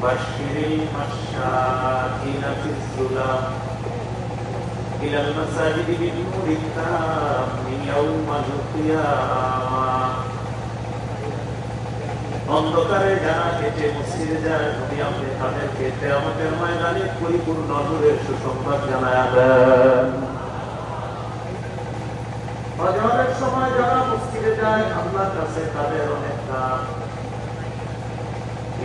বাশশিরিল মাশশাকিনা ফিস-সুলাম ইলাল মাসাজিদি বিন-নূরিত তাম্মি ইয়াওমাল কিয়ামাহ। অন্ধকারে যারা হেঁটে মসজিদে যায়, নবী আপনি তাদেরকে কিয়ামতের ময়দানে পরিপূর্ণ নূরের সুসংবাদ জানায়া দেন। ফজরের সময় যারা মসজিদে যায়, আল্লাহর কাছে তাদের অনেক কাজ।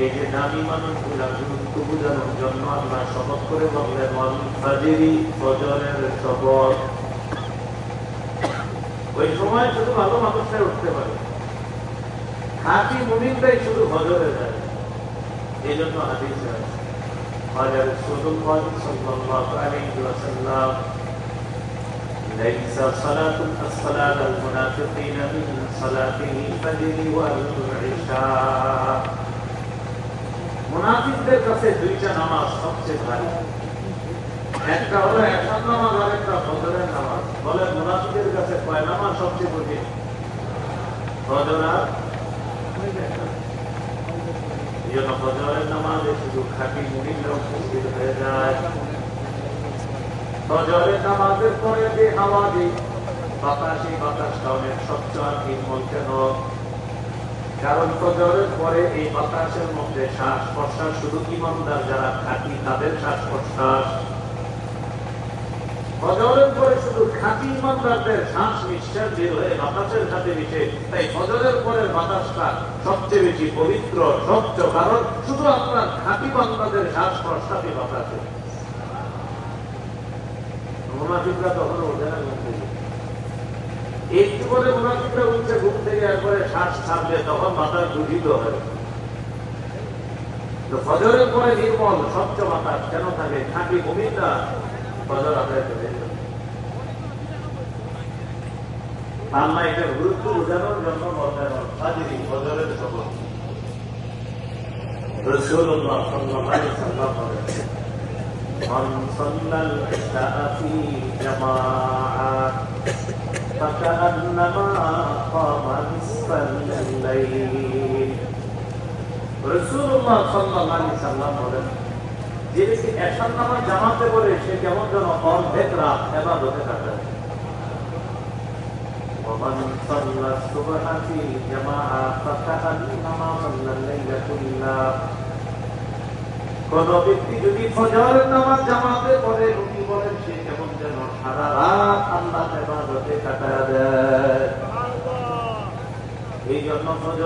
এই যে দামি মানুষগুলা গুরুত্ব বোঝানোর জন্য আল্লাহ শপথ করে বললেন, ওয়াল ফাজরি, ফজরের শপথ। ওই সময় শুধু ভালো মানুষটাই উঠতে পারে, খাঁটি মুমিনটাই শুধু ফজরে যায়। এই জন্য হাদিসে আছে, হযরত রাসূলুল্লাহ সাল্লাল্লাহু আলাইহি ওয়াসাল্লাম, লাইসা সালাতুন আস-সালাতুল মুনাফিকিনা মিন সালাতিল ফাজরি ওয়াল ইশা। মুনাফিকদের কাছে দুইটা নামাজ সবচেয়ে ভারী। একটা হলো এশার নামাজ, আর একটা ফজরের নামাজ। বলে মুনাফিকের কাছে কয় নামাজ সবচেয়ে কঠিন? ফজর আর এই জন্য ফজরের নামাজে শুধু খাঁটি মুমিনরা উপস্থিত হয়ে যায়। ফজরের নামাজের পরে যে হাওয়া দিই বাতাস, এই বাতাসটা অনেক স্বচ্ছ আর নির্মল। কেন? কারণ ফজরের পরে এই বাতাসের মধ্যে শ্বাস প্রশ্বাস শুধু ঈমানদার যারা খাঁটি তাদের শ্বাস প্রশ্বাস। ফজরের পরে শুধু খাঁটি ঈমানদারদের শ্বাস নিঃশ্বাস বের হয়ে বাতাসের সাথে মিশে। তাই ফজরের পরের বাতাসটা সবচেয়ে বেশি পবিত্র, স্বচ্ছ। কারণ শুধু আপনার খাঁটি বান্দাদের শ্বাস প্রশ্বাসই বাতাসে। মুনাফিকরা তখন ওঠে না ঘুম থেকে। একটু করে মুনাফিকরা উঠছে ঘুম থেকে, এরপরে শ্বাস ছাড়বে, তখন বাতাস দূষিত হয়। তো ফজরের পরে নির্মল স্বচ্ছ বাতাস কেন থাকে? খাঁটি মুমিনরা ফজর আদায় করে। আল্লাহ এটা গুরুত্ব বোঝানোর জন্য বললেন, ফাজরি, ফজরের শপথ। রাসূলুল্লাহ সাল্লাল্লাহু আলাইহি ওয়াসাল্লাম বলেন, মান সাল্লাল ইশা ফি জামাআহ ফাকান্নামা কামা নিসফাল লাইল। রাসূলুল্লাহ সাল্লাল্লাহু আলাইহি ওয়াসাল্লাম বলেন, যে ব্যক্তি এশার নামাজ জামাতে পড়ে সে কেমন যেন অর্ধেক রাত ইবাদতে কাটায়। ওমান সাল্লাস সুবহা ফি জামাআহ ফাকান্নামা সাল্লাল লাইলা কুল্লাহ। কোন ব্যক্তি যদি ফজরের নামাজ জামাতে পড়ে, নবী বলেন সে কেমন যেন সারা রাত আল্লাহর ইবাদতে কাটায় দেয়। এই জন্য ফজর